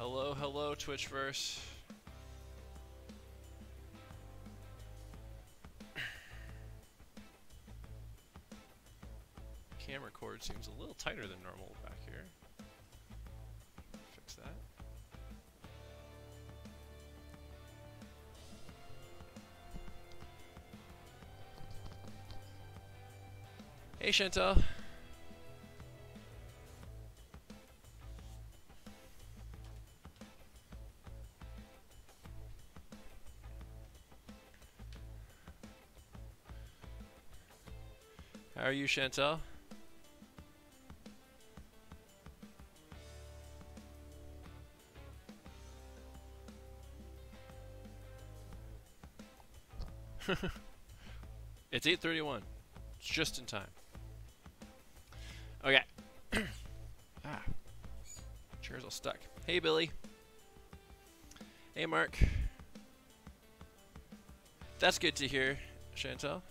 Hello, hello, Twitchverse. Camera cord seems a little tighter than normal back here. Fix that. Hey, Chantel. How are you, Chantel? It's 8:31. It's just in time. Okay. Ah, chair's all stuck. Hey, Billy. Hey, Mark. That's good to hear, Chantel.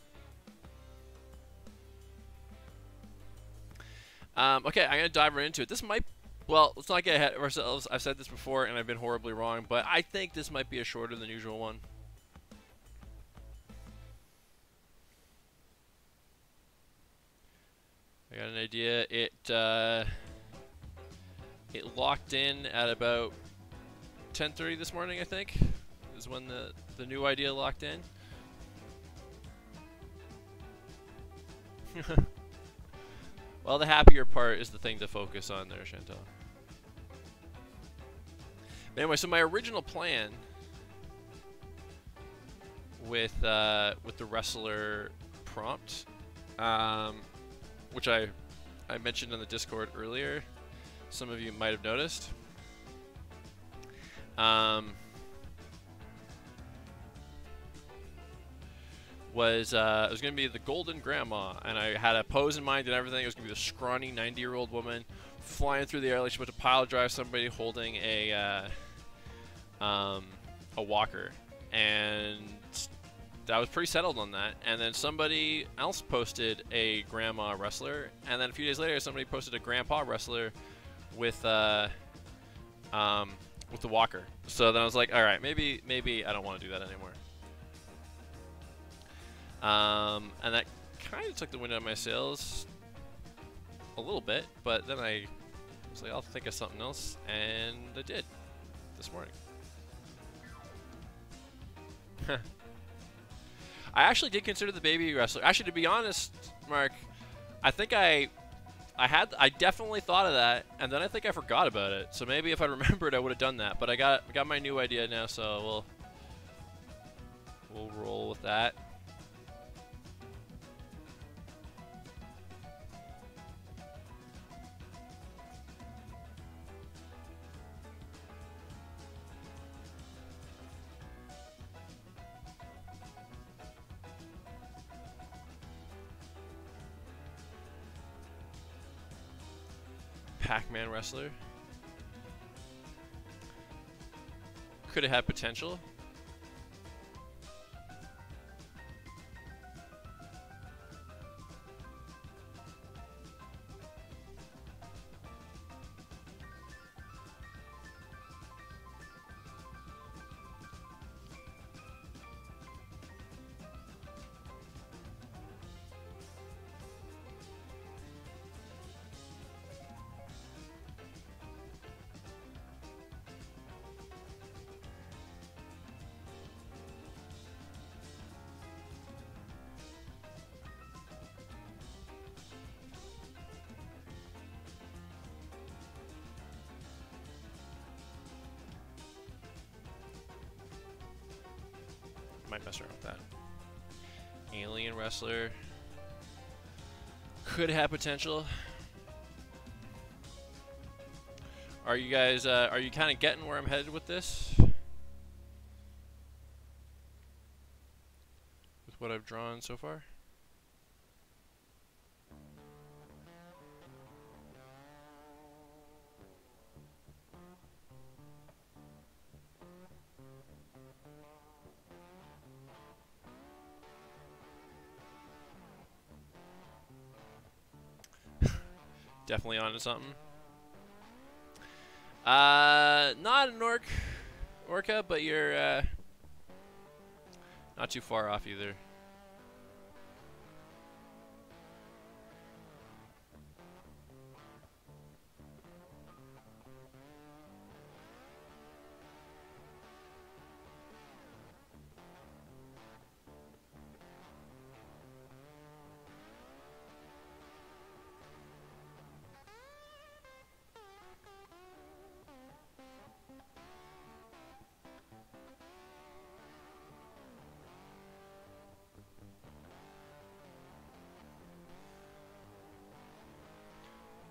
Okay, I'm gonna dive right into it. This might, well, let's not get ahead of ourselves. I've said this before, and I've been horribly wrong, but I think this might be a shorter than usual one. I got an idea. It locked in at about 10:30 this morning, I think, is when the new idea locked in. Well, the happier part is the thing to focus on there, Chantal. Anyway, so my original plan with the wrestler prompt, which I mentioned on the Discord earlier, some of you might have noticed. Was it was going to be the Golden Grandma, and I had a pose in mind and everything. It was going to be the scrawny 90-year-old woman flying through the air like she's about to pile drive somebody holding a walker, and I was pretty settled on that. And then somebody else posted a grandma wrestler, and then a few days later somebody posted a grandpa wrestler with the walker. So then I was like, all right, maybe I don't want to do that anymore. And that kind of took the wind out of my sails a little bit, but then I was like, I'll think of something else, and I did this morning. I actually did consider the baby wrestler. Actually, to be honest, Mark, I think I definitely thought of that, and then I think I forgot about it. So maybe if I remembered, I would have done that. But I got my new idea now, so we'll roll with that. Pac-Man wrestler. Could have had potential. Might mess around with that. Alien wrestler. Could have potential. Are you guys, are you kind of getting where I'm headed with this? With what I've drawn so far? Definitely onto something. Not an orca, but you're not too far off either.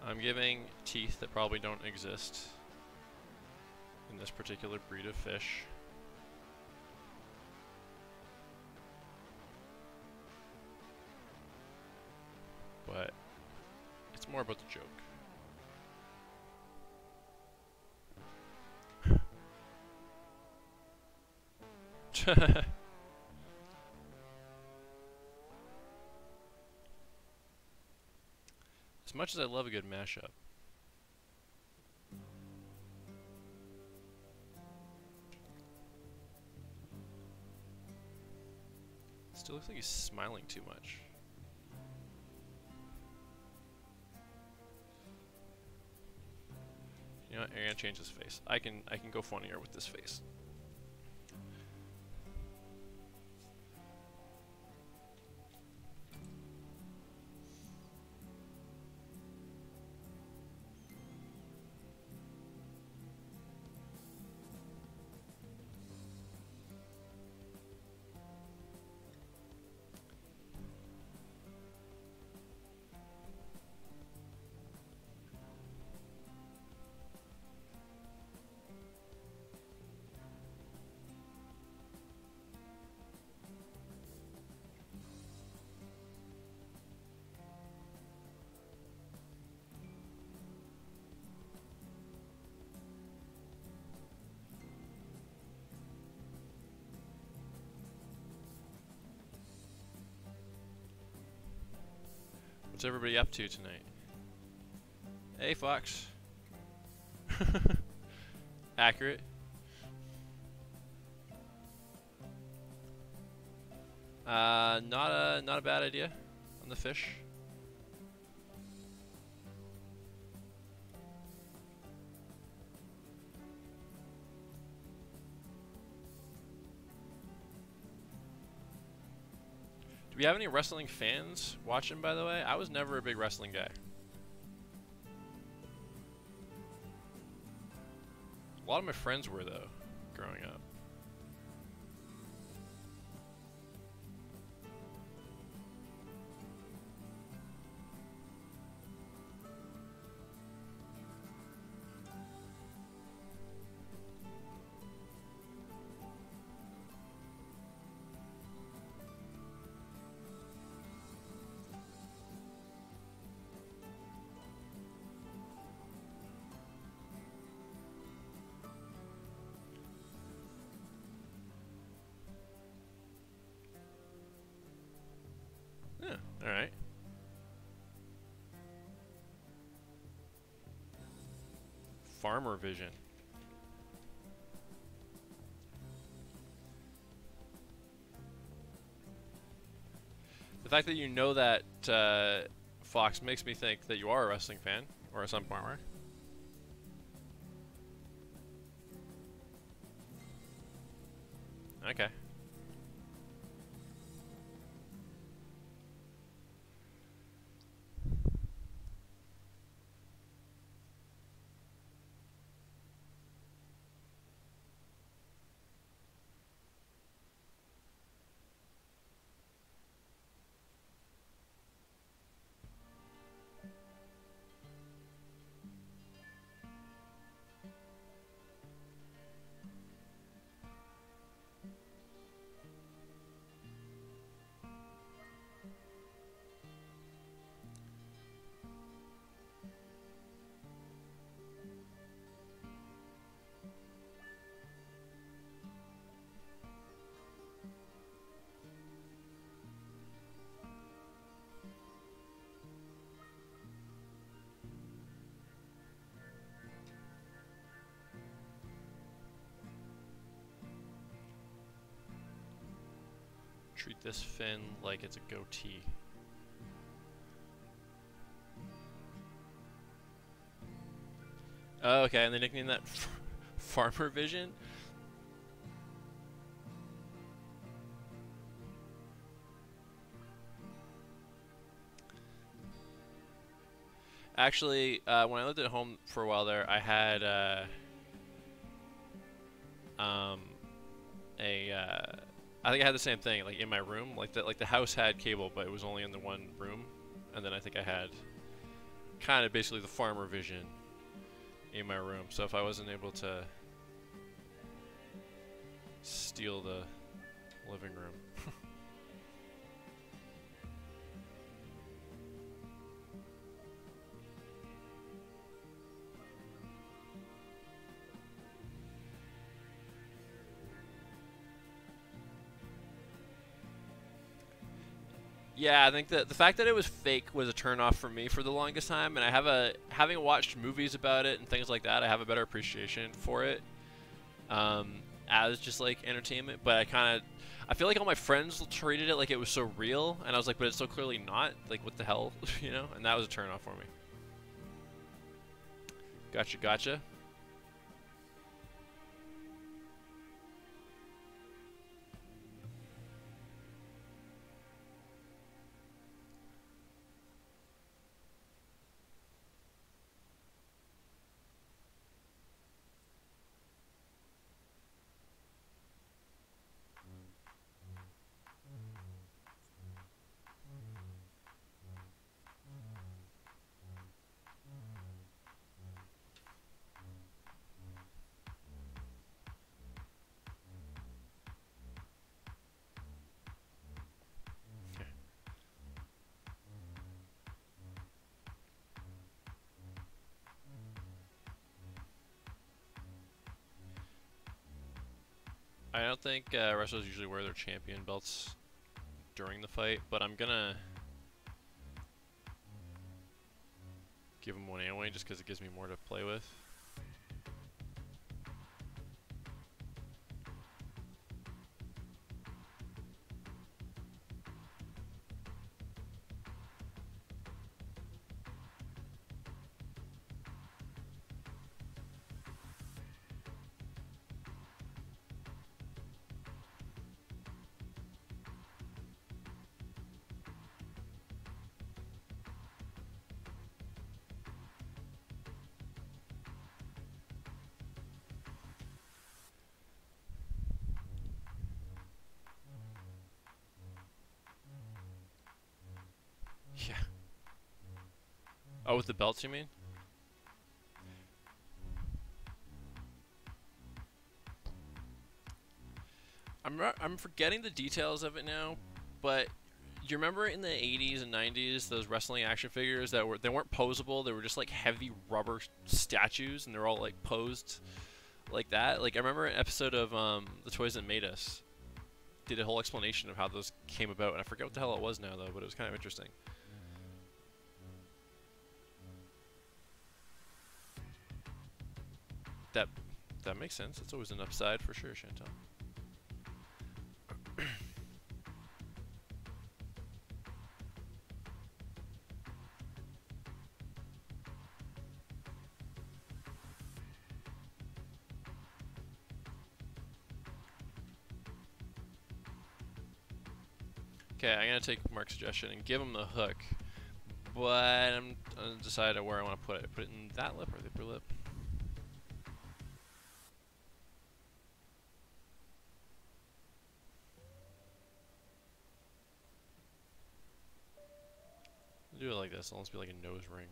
I'm giving teeth that probably don't exist in this particular breed of fish. But it's more about the joke. As much as I love a good mashup. Still looks like he's smiling too much. You know what? I'm gonna change his face. I can go funnier with this face. What's everybody up to tonight? Hey, Fox. Accurate. Not a bad idea on the fish. Do we have any wrestling fans watching, by the way? I was never a big wrestling guy. A lot of my friends were, though, growing up. Yeah, alright. Farmer vision. The fact that you know that, Fox, makes me think that you are a wrestling fan, or a some farmer. Okay. Treat this fin like it's a goatee. Oh, okay, and they nicknamed that Farmer Vision? Actually, when I lived at home for a while there, I had I think I had the same thing, like in my room, like the house had cable, but it was only in the one room, and then I think I had kind of basically the Farmer Vision in my room. So if I wasn't able to steal the living room. Yeah, I think that the fact that it was fake was a turnoff for me for the longest time, and I have having watched movies about it and things like that, I have a better appreciation for it as just like entertainment. But I feel like all my friends treated it like it was so real, and I was like, but it's so clearly not. Like, what the hell, you know? And that was a turnoff for me. Gotcha, gotcha. I don't think wrestlers usually wear their champion belts during the fight, but I'm gonna give them one anyway, just because it gives me more to play with. Yeah. Oh, with the belts, you mean? I'm forgetting the details of it now, but do you remember in the 80s and 90s those wrestling action figures that weren't posable, they were just like heavy rubber statues, and they're all like posed like that? Like I remember an episode of The Toys That Made Us did a whole explanation of how those came about, and I forget what the hell it was now though, but it was kind of interesting. That that makes sense. It's always an upside for sure, Chantal. Okay, I'm gonna take Mark's suggestion and give him the hook, but I'm gonna decide where I want to put it. Put it in that lip or the upper lip. I'll do it like this. It'll almost be like a nose ring.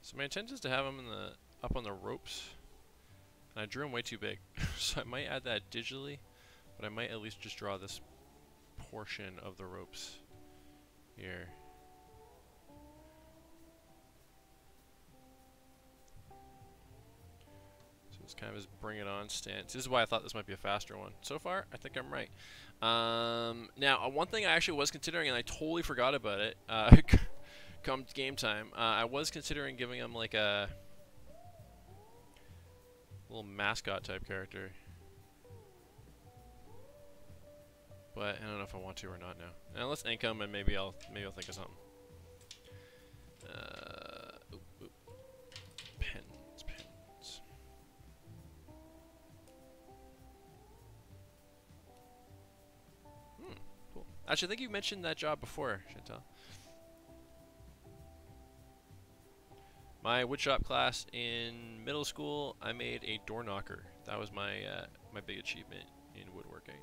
So my intent is to have them up on the ropes, and I drew them way too big. So I might add that digitally, but I might at least just draw this portion of the ropes here. kind of his bring it on stance. This is why I thought this might be a faster one. So far, I think I'm right. Now, one thing I actually was considering, and I totally forgot about it, come game time, I was considering giving him like a little mascot type character. But I don't know if I want to or not now. Now let's income and maybe I'll think of something. Oop. Pens. Cool. Actually, I think you mentioned that job before, Chantal. My woodshop class in middle school, I made a door knocker. That was my my big achievement in woodworking.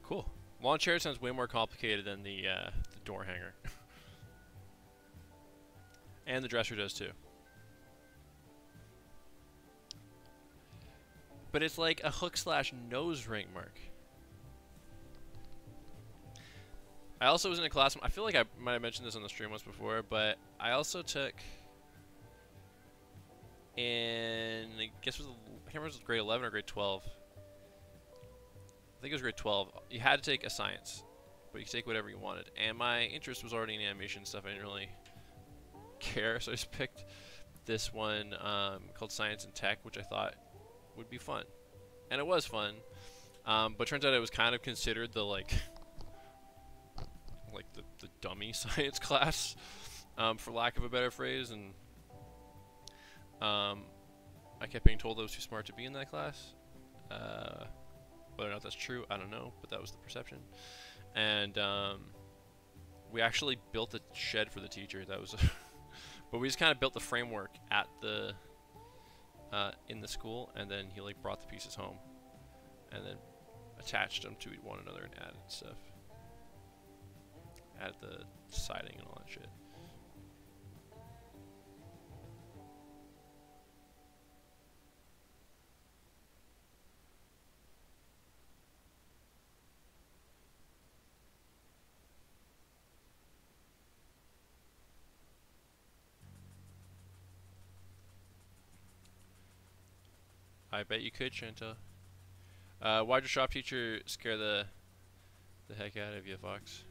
Cool. Lawn chair sounds way more complicated than the door hanger. And the dresser does too. But it's like a hook slash nose ring, Mark. I also was in a class, I feel like I might have mentioned this on the stream once before, but I also took in, I guess it was, I can't remember if it was grade 11 or grade 12. I think it was grade 12. You had to take a science, but you could take whatever you wanted. And my interest was already in animation stuff. I didn't really care, so I just picked this one called Science and Tech, which I thought would be fun. And it was fun, but turns out it was kind of considered the like the dummy science class, for lack of a better phrase. And I kept being told I was too smart to be in that class. Whether or not that's true, I don't know, but that was the perception. And we actually built a shed for the teacher. That was, but we just kind of built the framework at the in the school, and then he like brought the pieces home, and then attached them to one another and added stuff, added the siding and all that shit. I bet you could, Chantal. Why'd your shop teacher scare the heck out of you, Fox?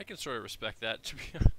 I can sort of respect that, to be honest.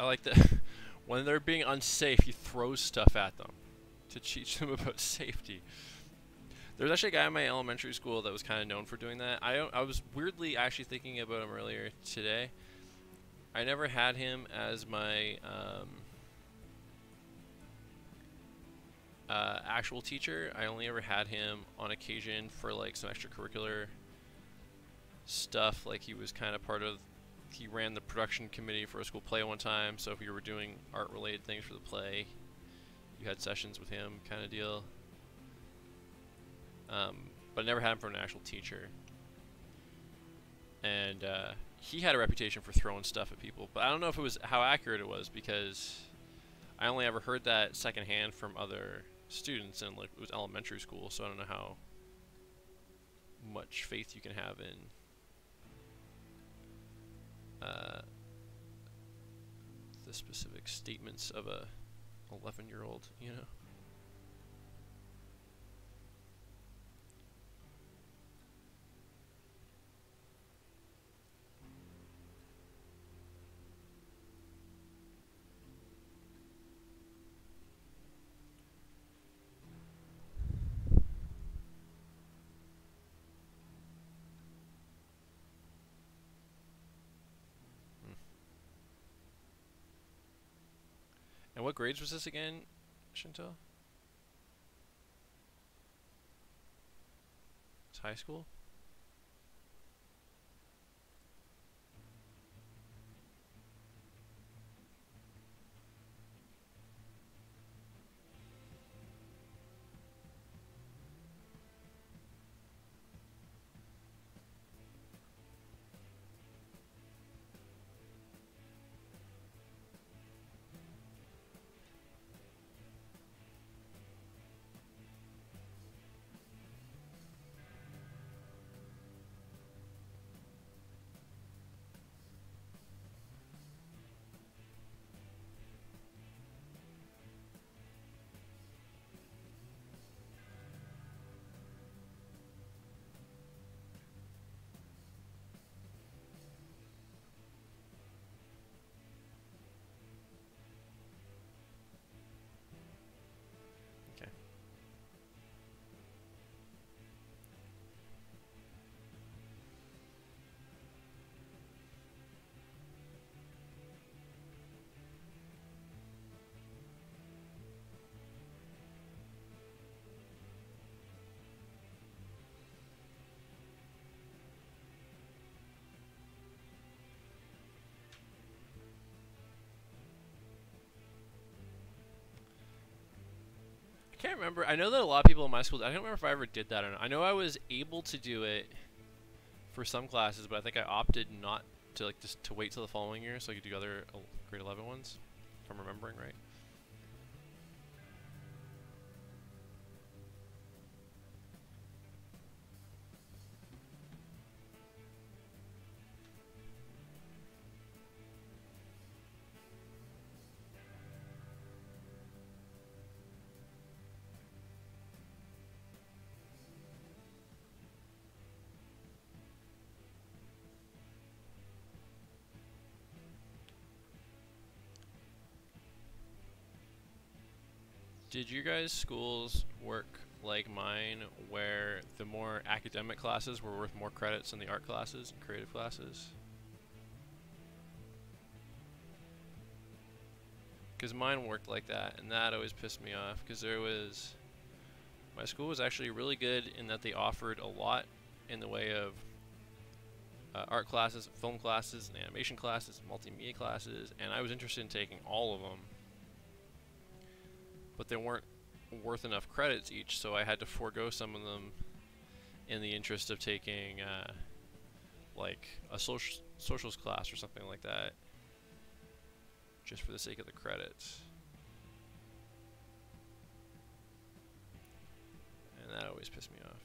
I like that. When they're being unsafe, he throws stuff at them to teach them about safety. There's actually a guy in my elementary school that was kind of known for doing that. I was weirdly actually thinking about him earlier today. I never had him as my actual teacher. I only ever had him on occasion for like some extracurricular stuff. Like he was kind of part of, he ran the production committee for a school play one time, so if you were doing art related things for the play, you had sessions with him, kind of deal. But I never had him for an actual teacher. And he had a reputation for throwing stuff at people, but I don't know if it was how accurate it was, because I only ever heard that secondhand from other students, and like it was elementary school, so I don't know how much faith you can have in the specific statements of a 11-year-old, you know. And what grades was this again, Chantal? It's high school? can't remember. I know that a lot of people in my school, I don't remember if I ever did that or not. I know I was able to do it for some classes, but I think I opted not to, like, just to wait till the following year so I could do other grade 11 ones, if I'm remembering right. Did you guys' schools work like mine, where the more academic classes were worth more credits than the art classes and creative classes? Because mine worked like that, and that always pissed me off, because my school was actually really good in that they offered a lot in the way of art classes, film classes, and animation classes, multimedia classes, and I was interested in taking all of them. But they weren't worth enough credits each, so I had to forego some of them in the interest of taking like a socials class or something like that, just for the sake of the credits. And that always pissed me off.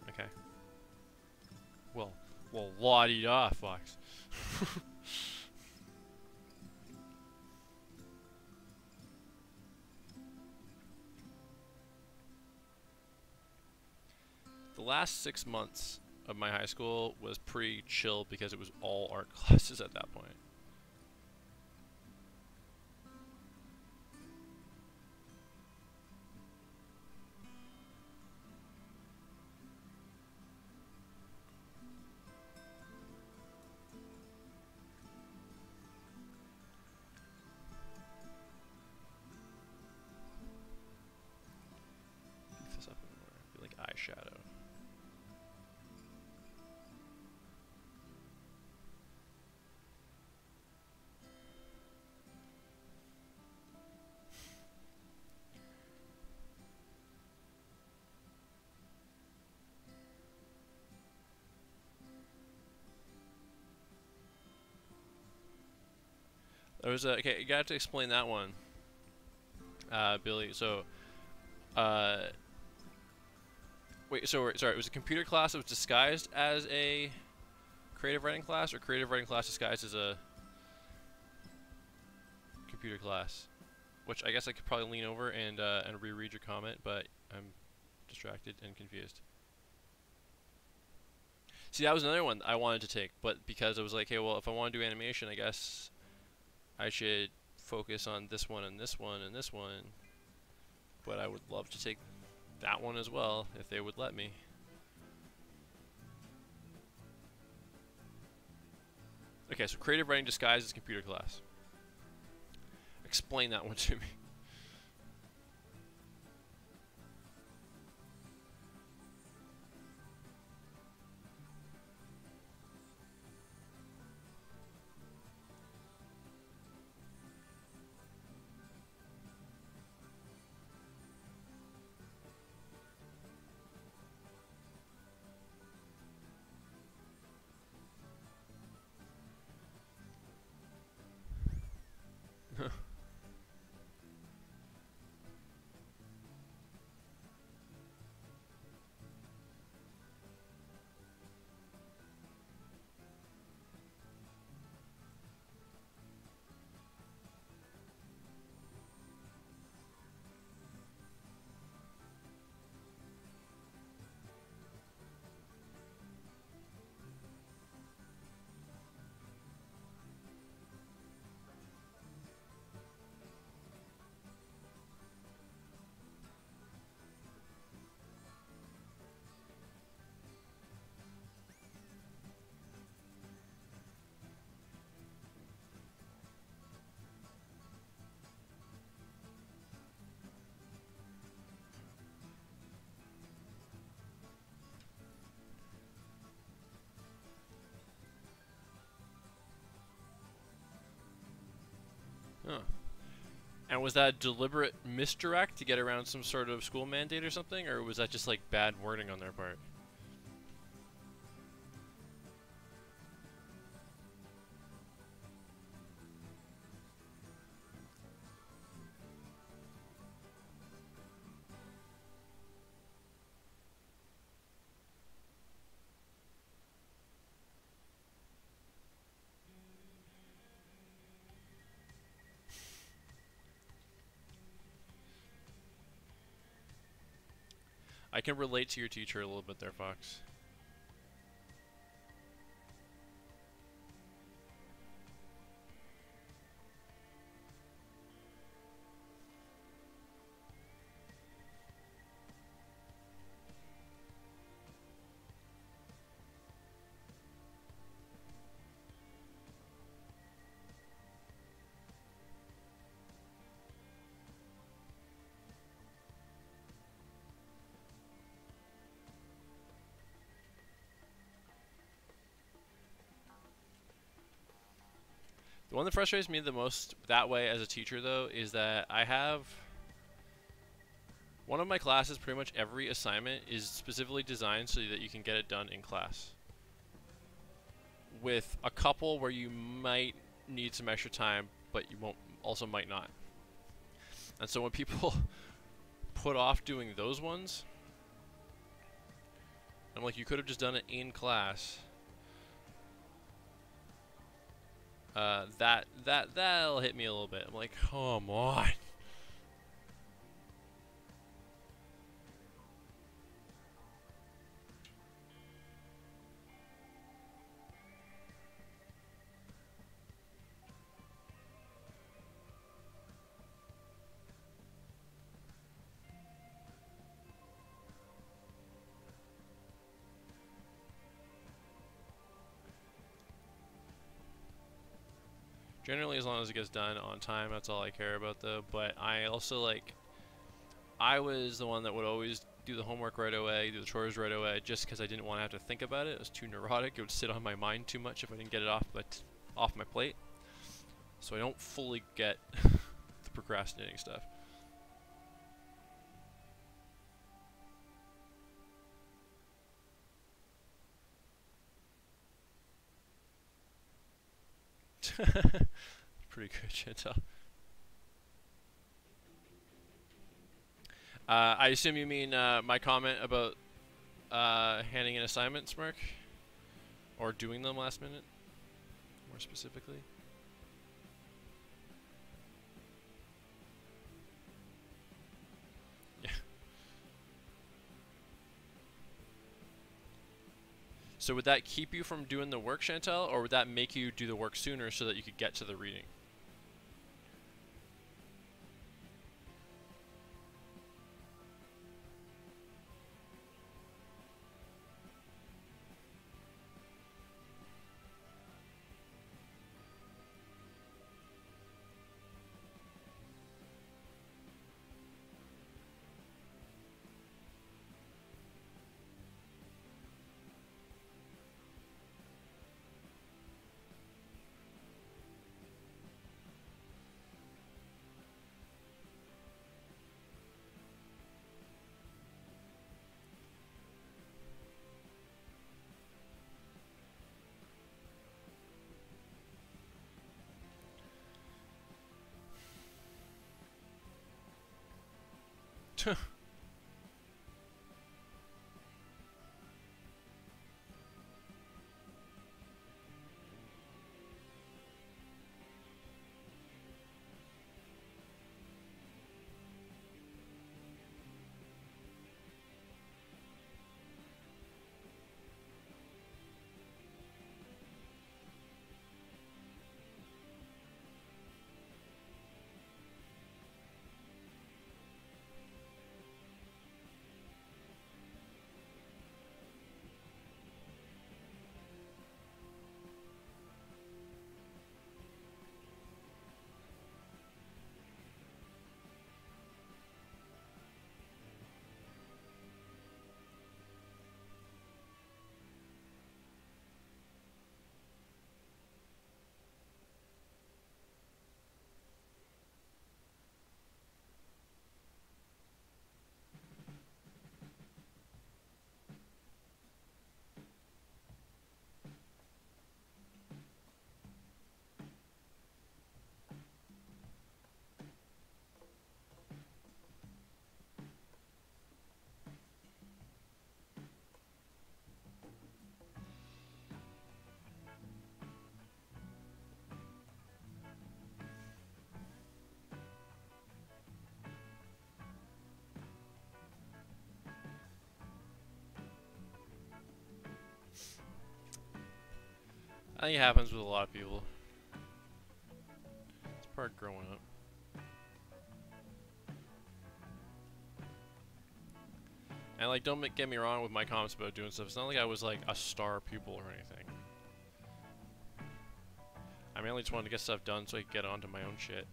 Okay. Well, la-di-da, Fox. The last 6 months of my high school was pretty chill because it was all art classes at that point. Beef this up more. Be like eyeshadow. There was a, okay, you got to explain that one, Billy. So, wait, so sorry, it was a computer class that was disguised as a creative writing class, or creative writing class disguised as a computer class? Which I guess I could probably lean over and reread your comment, but I'm distracted and confused. See, that was another one I wanted to take, but because I was like, hey, well, if I want to do animation, I guess I should focus on this one and this one and this one. But I would love to take that one as well, if they would let me. Okay, so creative writing disguised as computer class. Explain that one to me. And was that a deliberate misdirect to get around some sort of school mandate or something, or was that just like bad wording on their part? I can relate to your teacher a little bit there, Fox. The one that frustrates me the most that way as a teacher, though, is that I have one of my classes, pretty much every assignment is specifically designed so that you can get it done in class. With a couple where you might need some extra time, but you won't, also might not. And so when people put off doing those ones, I'm like, you could have just done it in class. That'll hit me a little bit. I'm like, come on. Generally, as long as it gets done on time, that's all I care about, though. But I also, like, I was the one that would always do the homework right away, do the chores right away, just because I didn't want to have to think about it. It was too neurotic. It would sit on my mind too much if I didn't get it off my plate. So I don't fully get the procrastinating stuff. Pretty good, Chantel. I assume you mean my comment about handing in assignments, Mark? Or doing them last minute, more specifically? Yeah. So would that keep you from doing the work, Chantel, or would that make you do the work sooner so that you could get to the reading? I think it happens with a lot of people. It's part of growing up. And like, don't get me wrong with my comments about doing stuff. It's not like I was like a star pupil or anything. I mainly just wanted to get stuff done so I could get onto my own shit.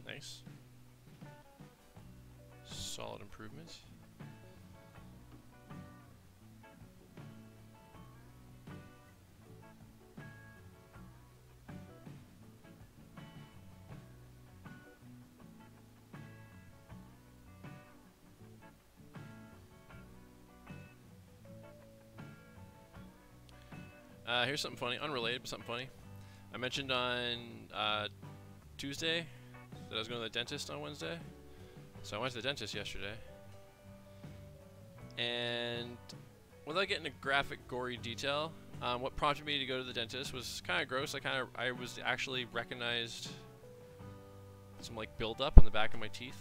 Nice. Solid improvement. Here's something funny, unrelated, but something funny. I mentioned on Tuesday that I was going to the dentist on Wednesday. So I went to the dentist yesterday. And without getting into graphic, gory detail, what prompted me to go to the dentist was kind of gross. I was actually recognized some like buildup on the back of my teeth,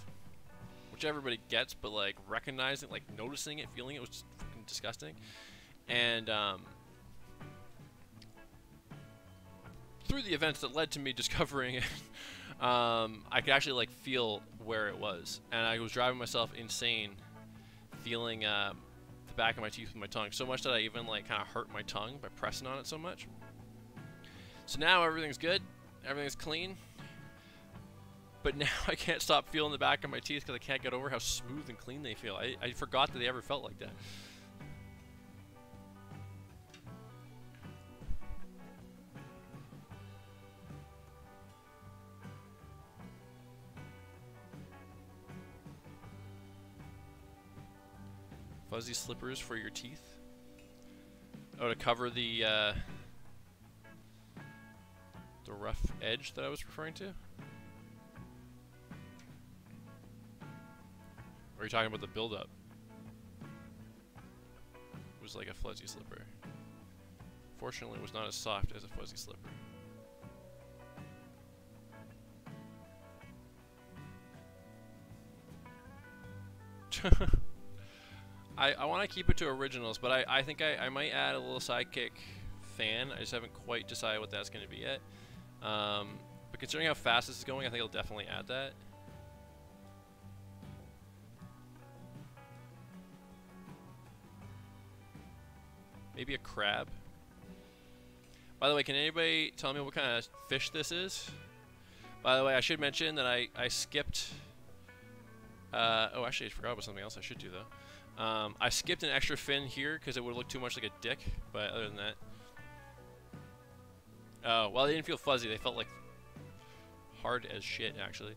which everybody gets, but like recognizing, like noticing it, feeling it was just fucking disgusting. And through the events that led to me discovering it, I could actually like feel where it was, and I was driving myself insane, feeling the back of my teeth with my tongue so much that I even like kind of hurt my tongue by pressing on it so much. So now everything's good, everything's clean, but now I can't stop feeling the back of my teeth because I can't get over how smooth and clean they feel. I forgot that they ever felt like that. Fuzzy slippers for your teeth. Oh, to cover the rough edge that I was referring to? Or are you talking about the buildup? It was like a fuzzy slipper. Fortunately, it was not as soft as a fuzzy slipper. I want to keep it to originals, but I think I might add a little sidekick fan. I just haven't quite decided what that's going to be yet. But considering how fast this is going, I think I'll definitely add that. Maybe a crab. By the way, can anybody tell me what kind of fish this is? By the way, I should mention that I skipped... oh, actually, I forgot about something else I should do, though. I skipped an extra fin here because it would look too much like a dick, but other than that... Oh, well, they didn't feel fuzzy. They felt like hard as shit, actually.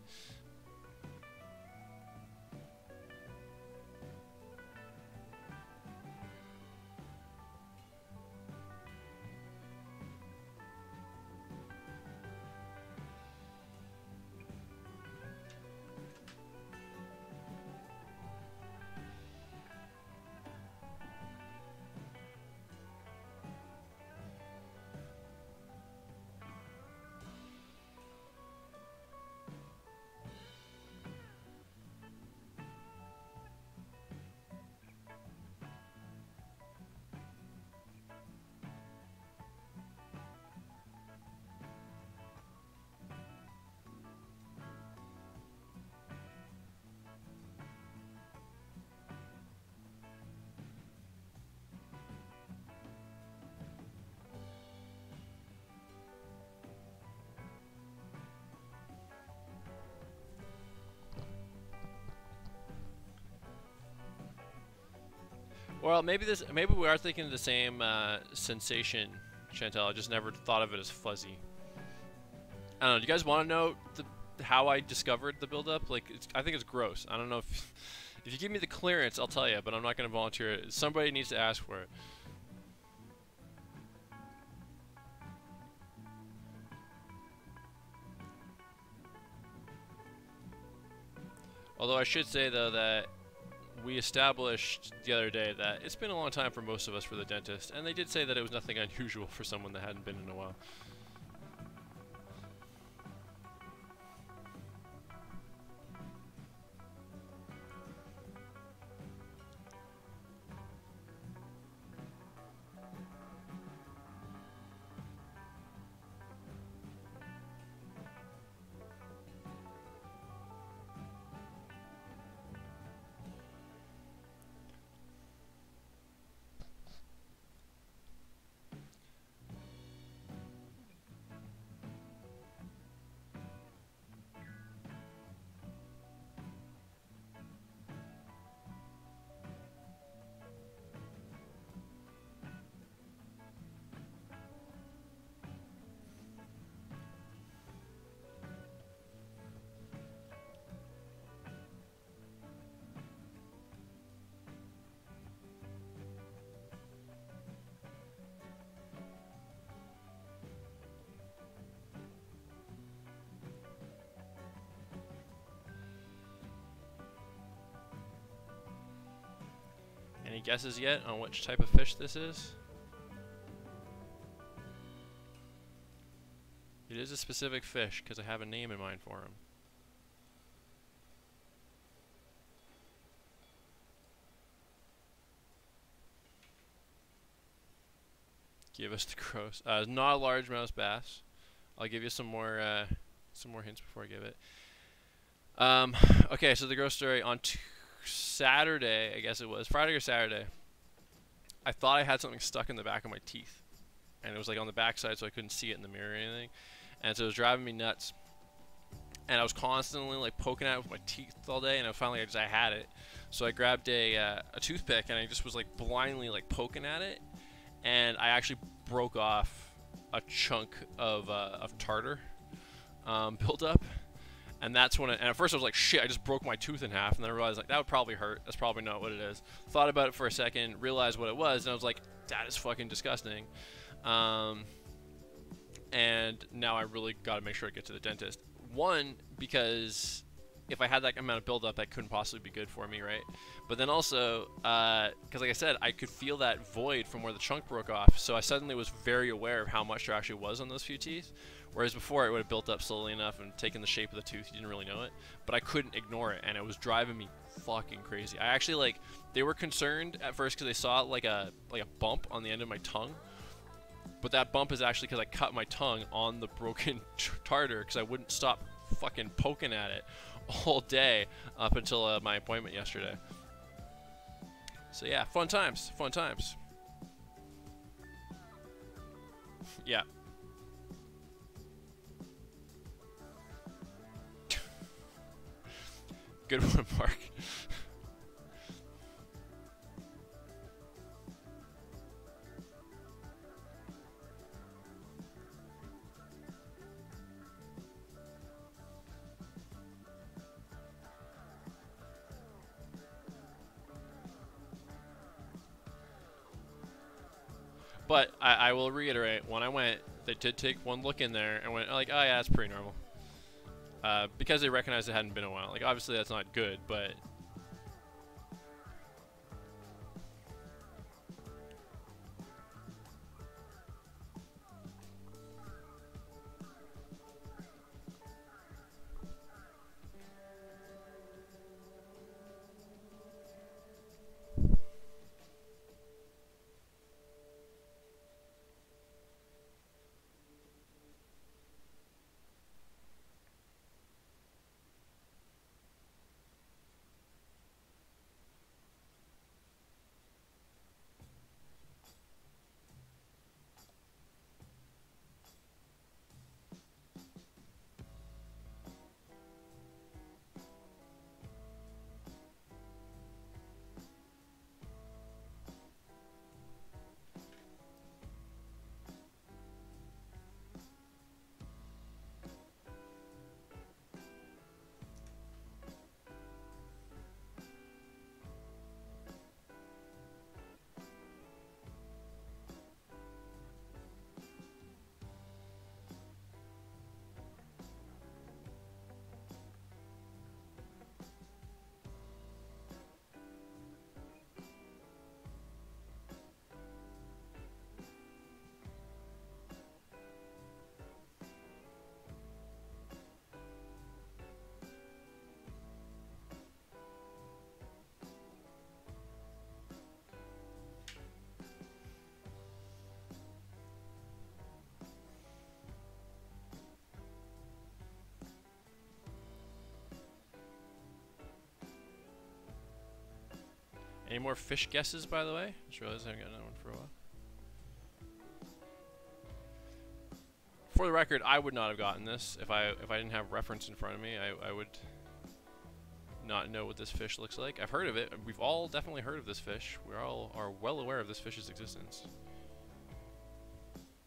Well, maybe we are thinking of the same sensation, Chantel. I just never thought of it as fuzzy. I don't know. Do you guys want to know how I discovered the buildup? Like, I think it's gross. I don't know if if you give me the clearance, I'll tell you, but I'm not going to volunteer it. Somebody needs to ask for it. Although I should say though that we established the other day that it's been a long time for most of us for the dentist, and they did say that it was nothing unusual for someone that hadn't been in a while. Any guesses yet on which type of fish this is? It is a specific fish because I have a name in mind for him. Give us the gross. Not a largemouth bass. I'll give you some more hints before I give it. Okay, so the gross story on Saturday, I guess it was Friday or Saturday. I thought I had something stuck in the back of my teeth, and it was like on the back side, so I couldn't see it in the mirror or anything, and so it was driving me nuts. And I was constantly like poking at it with my teeth all day, and finally I had it, so I grabbed a toothpick and I just was like blindly like poking at it, and I actually broke off a chunk of tartar buildup. And that's when and at first I was like, shit, I just broke my tooth in half. And then I realized, like, that would probably hurt. That's probably not what it is. Thought about it for a second, realized what it was, and I was like, that is fucking disgusting. And now I really got to make sure I get to the dentist. One, because if I had that amount of buildup, that couldn't possibly be good for me, right? But then also, because like I said, I could feel that void from where the chunk broke off. So I suddenly was very aware of how much there actually was on those few teeth. Whereas before, it would have built up slowly enough and taken the shape of the tooth. You didn't really know it. But I couldn't ignore it, and it was driving me fucking crazy. I actually, like, they were concerned at first because they saw like a bump on the end of my tongue. But that bump is actually because I cut my tongue on the broken tartar because I wouldn't stop fucking poking at it all day up until my appointment yesterday. So yeah, fun times, fun times. Yeah. Good one, Mark. But I will reiterate, when I went, they did take one look in there and went like, oh yeah, that's pretty normal. Because they recognized it hadn't been a while. Like, obviously that's not good, but more fish guesses, by the way. Just realized I haven't got another one for a while. For the record, I would not have gotten this if I didn't have reference in front of me. I would not know what this fish looks like. I've heard of it. We've all definitely heard of this fish. We all are well aware of this fish's existence.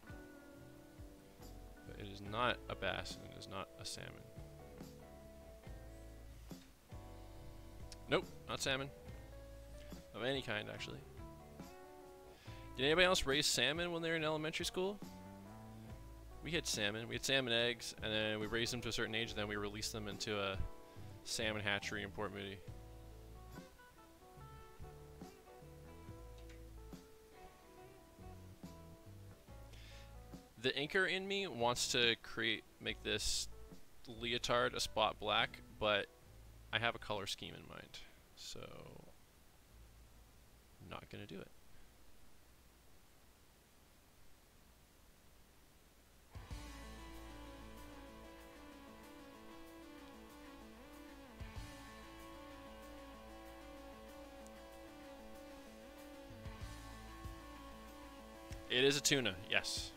But it is not a bass, and it is not a salmon. Nope, not salmon. Of any kind, actually. Did anybody else raise salmon when they were in elementary school? We had salmon. We had salmon eggs, and then we raised them to a certain age, and then we released them into a salmon hatchery in Port Moody. The inker in me wants to make this leotard a spot black, but I have a color scheme in mind, so I'm not gonna do it. It is a tuna, yes.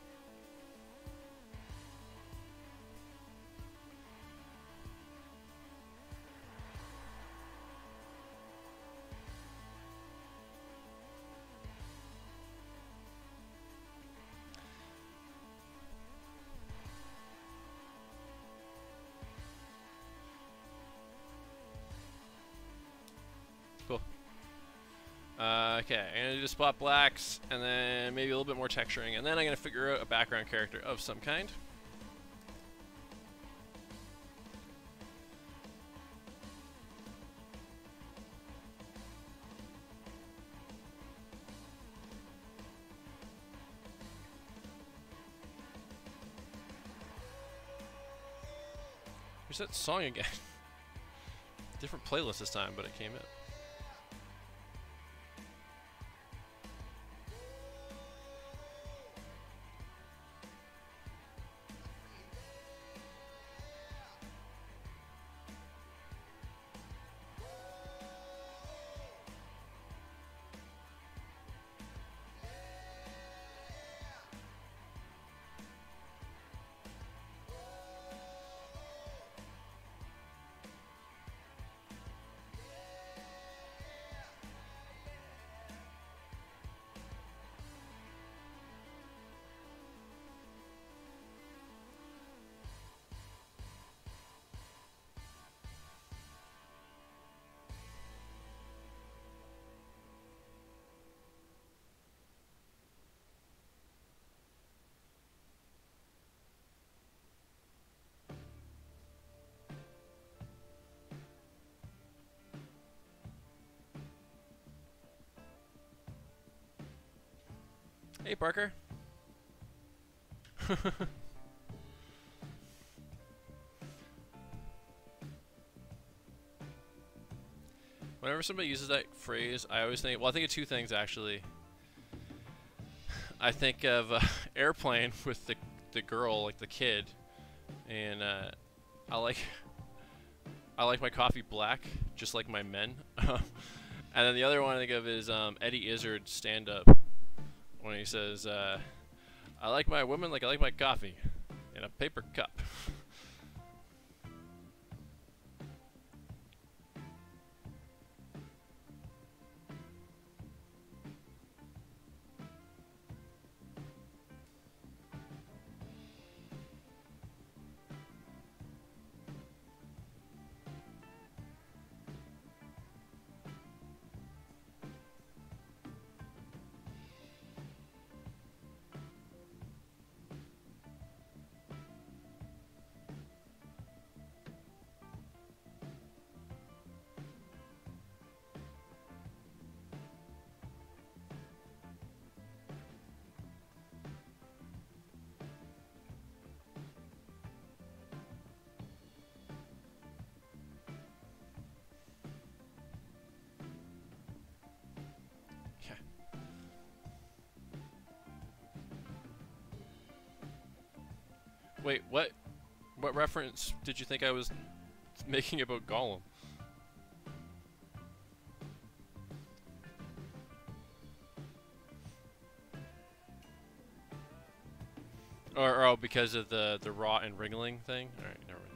Cool. Okay, I'm gonna do the spot blacks, and then maybe a little bit more texturing, and then I'm gonna figure out a background character of some kind. Here's that song again. Different playlist this time, but it came up. Hey, Parker. Whenever somebody uses that phrase, I always think, well, I think of two things, actually. I think of Airplane with the girl, like the kid, and I like my coffee black, just like my men. And then the other one I think of is Eddie Izzard stand-up, when he says, I like my women like I like my coffee, in a paper cup. Wait, what? What reference did you think I was making about Gollum? Or oh, because of the raw and wriggling thing. All right, never mind.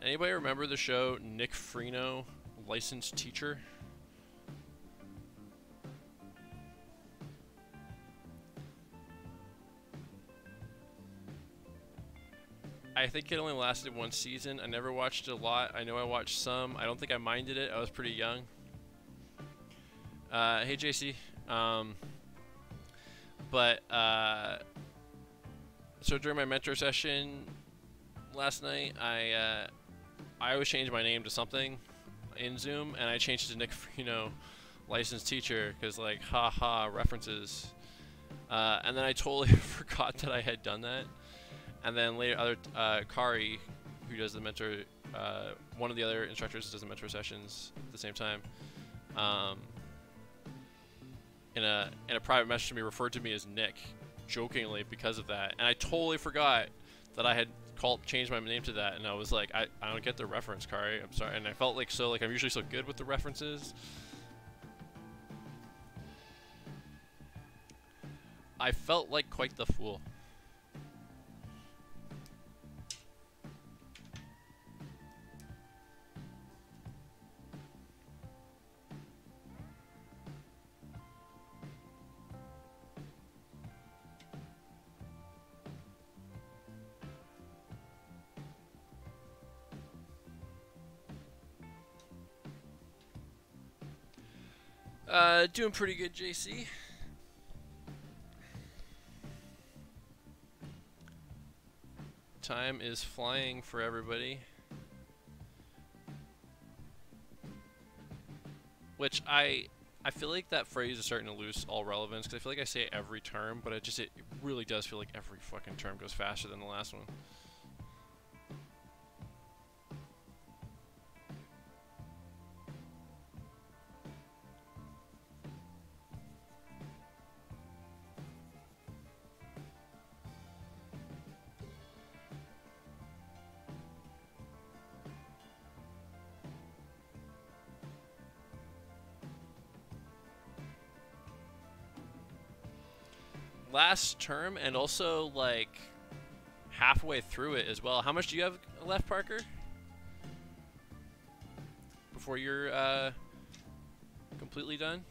Anybody remember the show Nick Freno, Licensed Teacher? I think it only lasted one season. I never watched it a lot. I know I watched some. I don't think I minded it. I was pretty young. Hey JC. So during my mentor session last night, I always change my name to something in Zoom, and I changed it to Nick Freno, Licensed Teacher, because like, haha, references. And then I totally forgot that I had done that. And then later, Kari, who does the mentor, one of the other instructors does the mentor sessions at the same time, in a private message to me, referred to me as Nick, jokingly because of that. And I totally forgot that I had changed my name to that, and I was like, I don't get the reference, Kari. I'm sorry. And I felt like I'm usually so good with the references. I felt like quite the fool. Doing pretty good, JC. Time is flying for everybody. Which I feel like that phrase is starting to lose all relevance, because I feel like I say it every term, but it really does feel like every fucking term goes faster than the last one. Last term, and also like halfway through it as well. How much do you have left, Parker? Before you're completely done?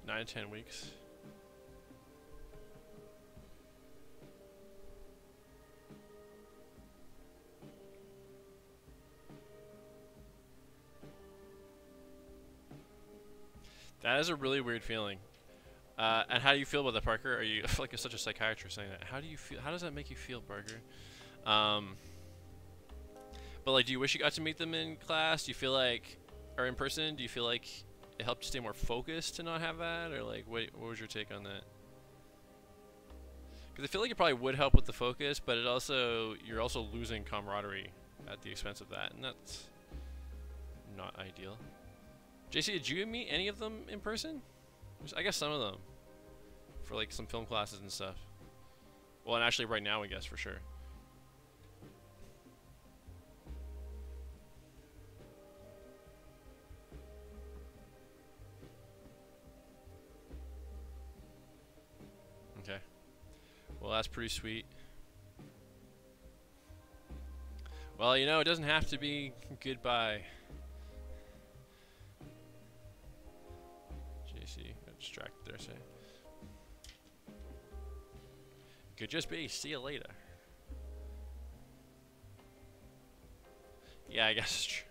Nine to 10 weeks. That is a really weird feeling. And how do you feel about that, Parker? Are you, I feel like you're such a psychiatrist saying that. How do you feel? How does that make you feel, Parker? But like, do you wish you got to meet them in class? Do you feel like, or in person? Do you feel like it helped you stay more focused to not have that, or like, what was your take on that? Because I feel like it probably would help with the focus, but you're also losing camaraderie at the expense of that, and that's not ideal. JC, did you meet any of them in person? I guess some of them, for like some film classes and stuff. Well, and actually right now, I guess, for sure. Okay. Well, that's pretty sweet. Well, you know, it doesn't have to be goodbye. JC, got distracted there, say. Could just be, see you later. Yeah, I guess it's true.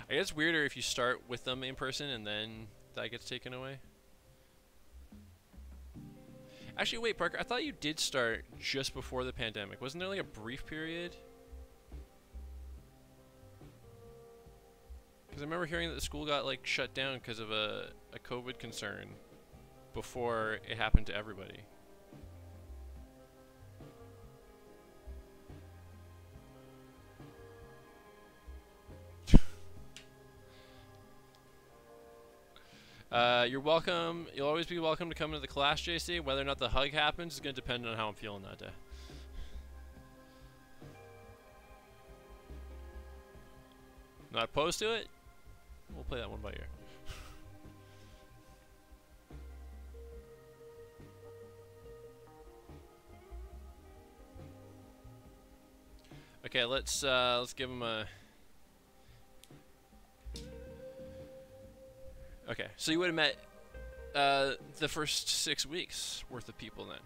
I guess it's weirder if you start with them in person and then that gets taken away. Actually, wait, Parker, I thought you did start just before the pandemic. Wasn't there like a brief period? Because I remember hearing that the school got like shut down because of a COVID concern before it happened to everybody. You're welcome. You'll always be welcome to come into the class, JC. Whether or not the hug happens is going to depend on how I'm feeling that day. Not opposed to it? We'll play that one by ear. Okay, let's give him a. Okay, so you would have met the first 6 weeks worth of people then.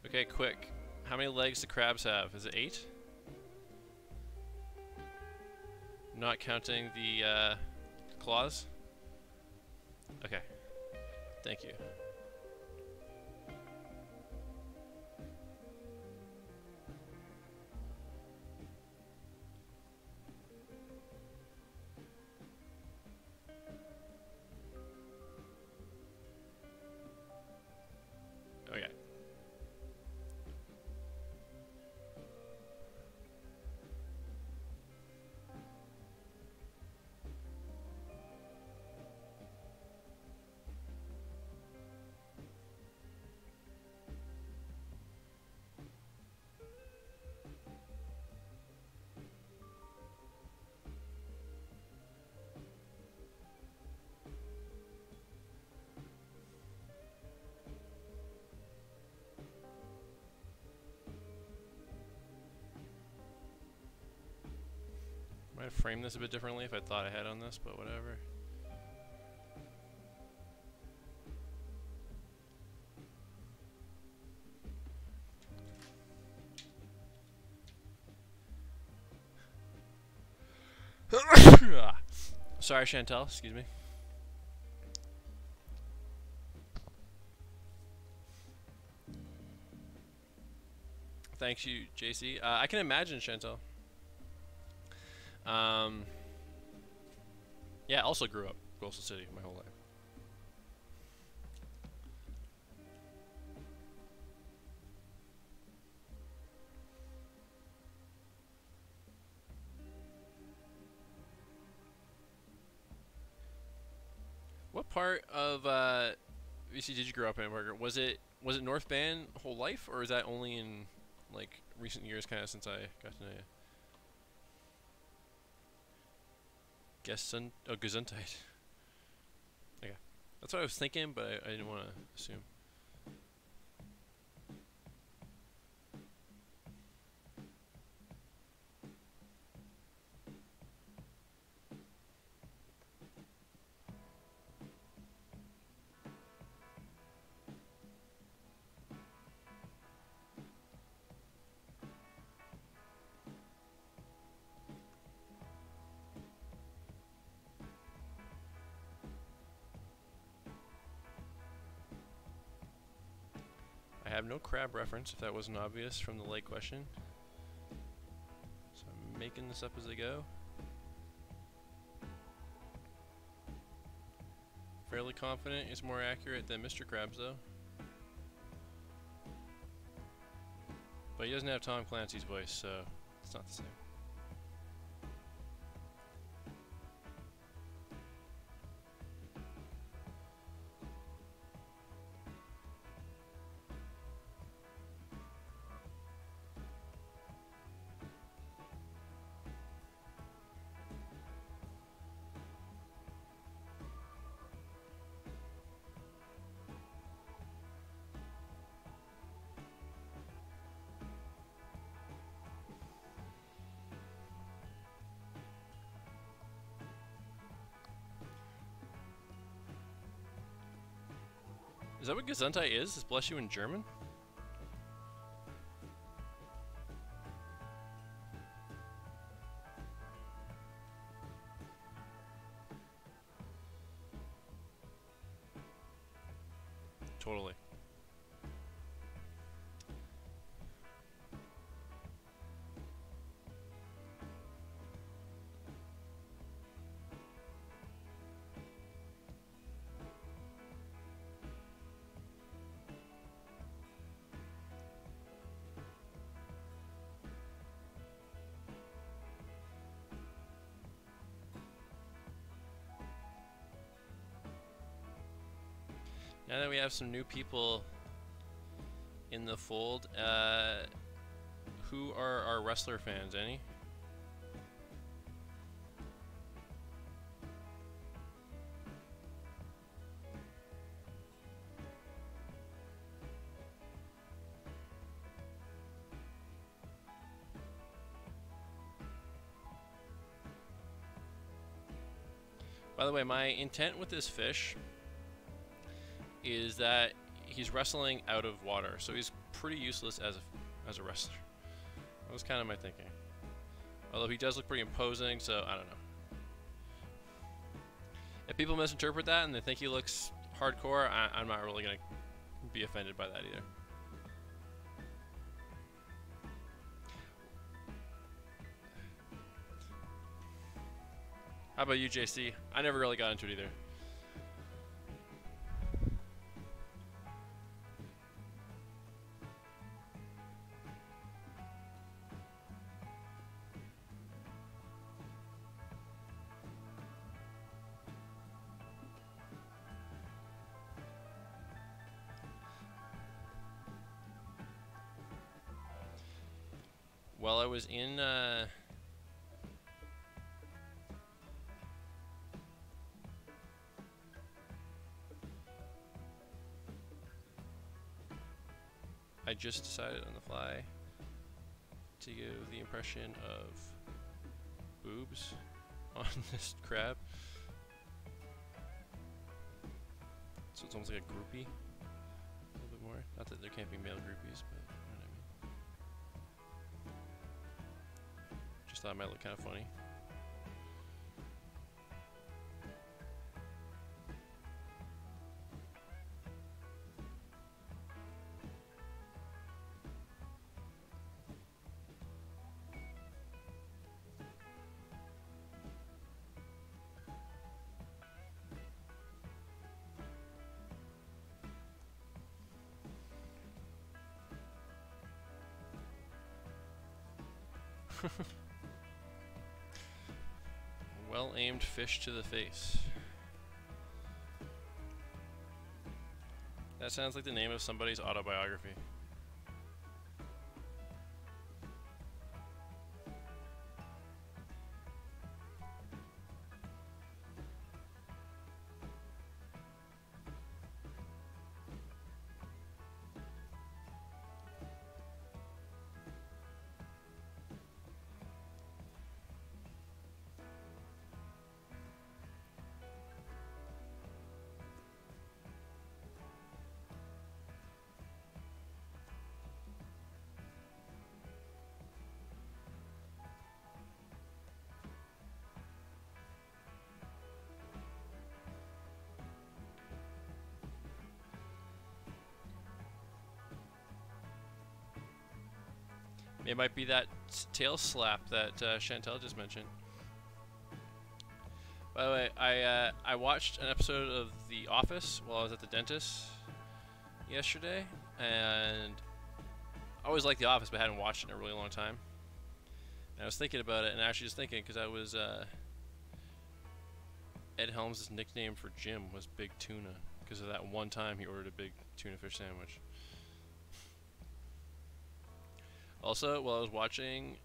Okay, quick. How many legs do crabs have? Is it 8? Not counting the claws? Okay. Thank you. Okay. Might have framed this a bit differently if I thought ahead on this, but whatever. Sorry, Chantel, excuse me. Thanks you, JC. I can imagine, Chantel. Yeah, I also grew up Coastal City my whole life. What part of VC did you grow up in, Parker? Was it North Van whole life, or is that only in like recent years, kind of since I got to know you? Gesundheit. Okay, that's what I was thinking, but I didn't want to assume. I have no crab reference, if that wasn't obvious from the lake question. So making this up as they go. Fairly confident is more accurate than Mr. Krabs, though. But he doesn't have Tom Clancy's voice, so it's not the same. Is that what Gesundheit is? Is bless you in German? Totally. Now that we have some new people in the fold, who are our wrestler fans? Any? By the way, my intent with this fish is that he's wrestling out of water, so he's pretty useless as a wrestler. That was kind of my thinking. Although he does look pretty imposing, so I don't know. If people misinterpret that and they think he looks hardcore, I'm not really gonna be offended by that either. How about you, JC? I never really got into it either. Well, I was in I just decided on the fly to give the impression of boobs on this crab. So it's almost like a groupie. A little bit more. Not that there can't be male groupies, but you know what I mean. Just thought it might look kind of funny. Well-aimed fish to the face. That sounds like the name of somebody's autobiography. It might be that tail slap that Chantel just mentioned. By the way, I watched an episode of The Office while I was at the dentist yesterday, and I always liked The Office, but I hadn't watched it in a really long time. And I was thinking about it, and actually just thinking, because I was Ed Helms' nickname for Jim was Big Tuna, because of that one time he ordered a big tuna fish sandwich. Also, while I was watching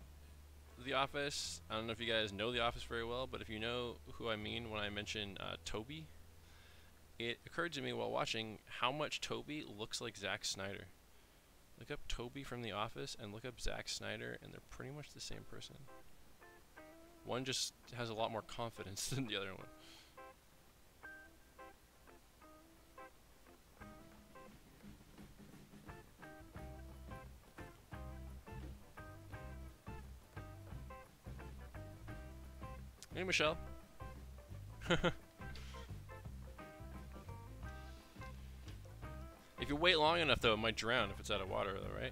The Office, I don't know if you guys know The Office very well, but if you know who I mean when I mention Toby, it occurred to me while watching how much Toby looks like Zack Snyder. Look up Toby from The Office and look up Zack Snyder, and they're pretty much the same person. One just has a lot more confidence than the other one. Hey, Michelle. If you wait long enough, though, it might drown if it's out of water, though, right?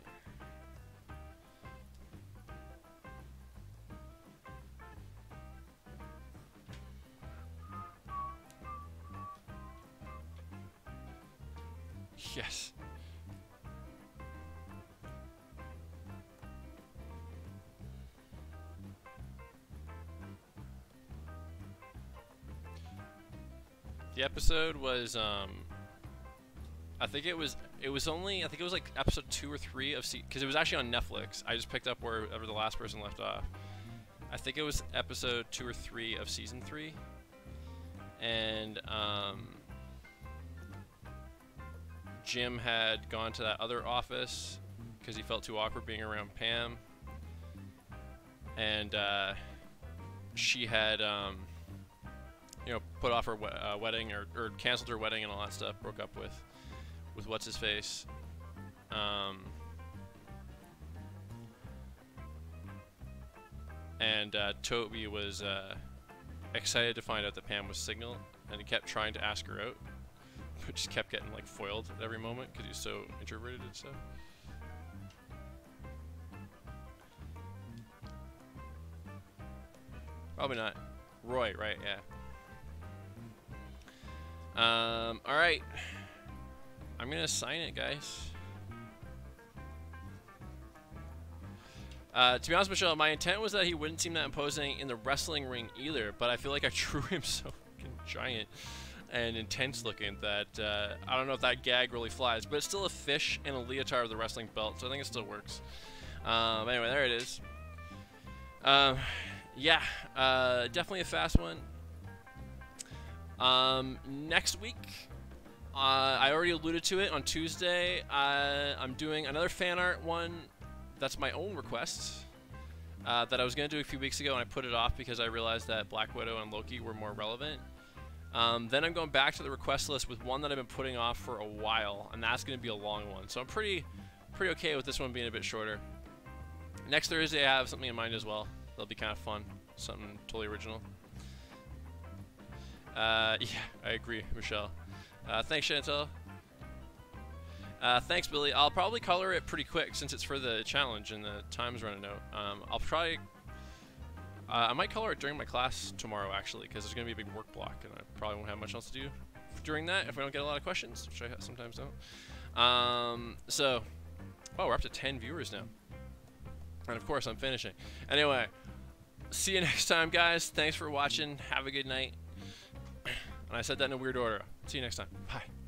Yes. The episode was I think it was like episode 2 or 3 of because it was actually on Netflix. I just picked up wherever the last person left off. I think it was episode 2 or 3 of season 3, and Jim had gone to that other office because he felt too awkward being around Pam, and she had you know, put off her wedding or canceled her wedding and all that stuff. Broke up with what's his face. And Toby was excited to find out that Pam was single, and he kept trying to ask her out, but just kept getting like foiled at every moment because he's so introverted and stuff. Probably not. Roy, right? Yeah. Alright. I'm gonna sign it, guys. To be honest, Michelle, my intent was that he wouldn't seem that imposing in the wrestling ring either, but I feel like I drew him so fucking giant and intense looking that I don't know if that gag really flies, but it's still a fish and a leotard with a wrestling belt, so I think it still works. Anyway, there it is. Yeah, definitely a fast one. Next week, I already alluded to it on Tuesday. I'm doing another fan art one that's my own request that I was going to do a few weeks ago, and I put it off because I realized that Black Widow and Loki were more relevant. Then I'm going back to the request list with one that I've been putting off for a while, and that's going to be a long one. So I'm pretty okay with this one being a bit shorter. Next Thursday, I have something in mind as well. That'll be kind of fun. Something totally original. Yeah, I agree, Michelle. Thanks, Chantel. Thanks, Billy. I'll probably color it pretty quick since it's for the challenge and the time's running out. I'll try... I might color it during my class tomorrow, actually, because there's going to be a big work block, and I probably won't have much else to do during that if I don't get a lot of questions, which I sometimes don't. So, oh, we're up to 10 viewers now. And of course, I'm finishing. Anyway, see you next time, guys. Thanks for watching. Have a good night. And I said that in a weird order. See you next time. Bye.